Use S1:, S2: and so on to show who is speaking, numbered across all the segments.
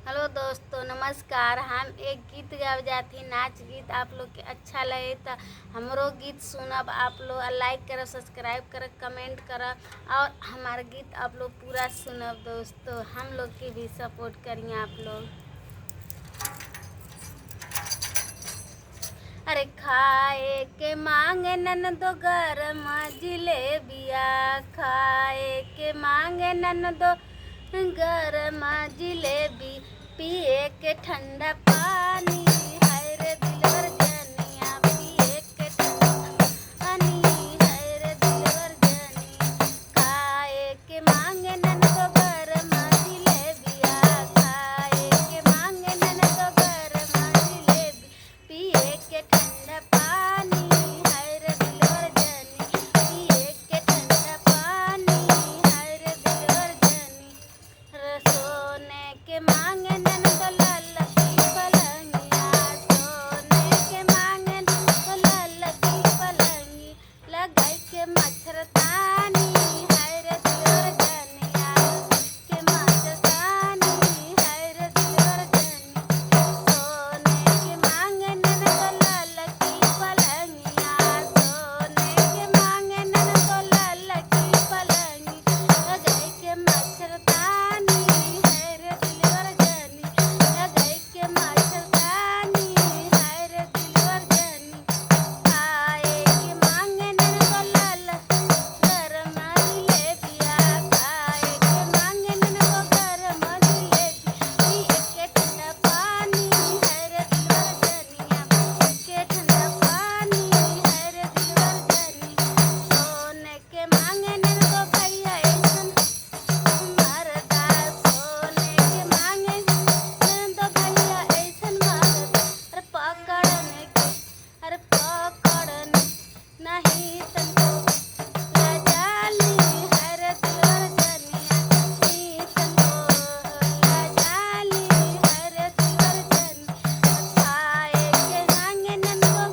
S1: Hello दोस्तों, नमस्कार। हम एक गीत गावे जाती नाच गीत। आप लोग के अच्छा लगे तो हमरो गीत सुनब। आप लोग लाइक करब, सब्सक्राइब करब, कमेंट करब और हमारा गीत आप लोग पूरा सुनब। दोस्तों हम लोग की भी सपोर्ट करिए आप लोग। अरे खाए के मांगे ननदो गरम जिलेबिया, खाए के मांगे ननदो गरम जिलेबी, पिए के ठंडा पानी, हाय रे दिलवर जनिया, पिए के ठंडा पानी, हाय रे दिलवर जनी। खाए के मांगे ननदो गरम जिलेबिया, खाए के मांगे ननदो गरम जिलेबी, पिए के ठंडा पानी, हाय रे दिलवर जनी, पिए के ठंडा पानी, हाय रे दिलवर जनी। सोने के मांगे ननदो लाल की पलंगिया, सोने के मांगे ननदो लाल की पलंगी, लगाई के मच्छरदानी, हाय रे दिलवर जनिया, के मच्छरदानी, हाय रे दिलवर जनी। सोने के मांगे ननदो लाल की पलंगिया, सोने के मांगे ननदो लाल की पलंगी, लगाई के मच्छरदानी, हाय रे दिलवर जनी, लगाई के मच्छरदानी, हाय रे दिलवर जनी। खाए के मांगे ननदो लाल गरम जिलेबिया, खाए के मांगे ननदो गरम जिलेबी, पिए के ठंडा पानी, हाय रे दिलवर जनिया, पिए के ठंडा पानी, हाय रे दिलवर जनी। सोने के मांगे ननदो भैया ऐसन मरदा, सोने के मांगे ननदो भैया ऐसन मरदा, अरे पकड़ने के, अरे पकड़ने नहीं तनको लजाली, हाय रे दिलवर जनिया, नहीं तनको लजाली, हाय रे दिलवर जनी। खाए के मांगे ननदो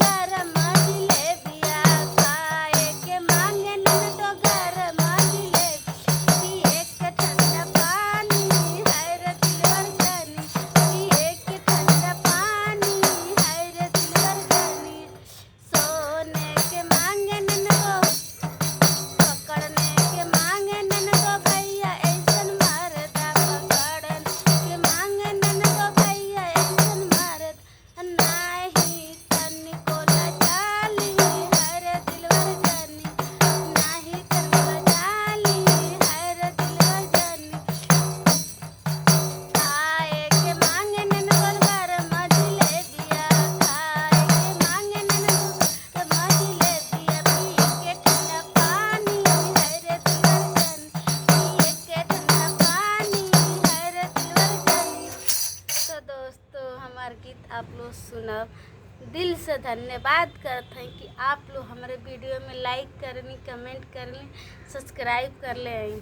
S1: गरम जिलेबिया, खाए के मांगे ननदो गरम जिलेबी, पिए के ठंडा पानी, हाय रे दिलवर जनी, पिए के ठंडा पानी, हाय रे दिलवर जनी। सोने के मांगे ननदो, पकड़ने के मांगे ननदो भैया ऐसन मरदा, पकड़ने के मांगे ननदो भैया ऐसन मरदा, नाही तनिको लजाली, हाय रे दिलवर जनी, नाही तनिको लजाली, हाय रे दिलवर जनी। खाए के मांगे ननदो गरम जिलेबिया, खाए के मांगे ननदो गरम जिलेबिया, पिए के ठंडा पानी, हाय रे दिलवर जनी, पिए के ठंडा पानी, हाय रे दिलवर जनी। तो दोस्तों हमार गीत आप लोग सुनब। दिल से धन्यवाद करते हैं कि आप लोग हमारे वीडियो में लाइक करनी, कमेंट करनी, सब्सक्राइब कर लें।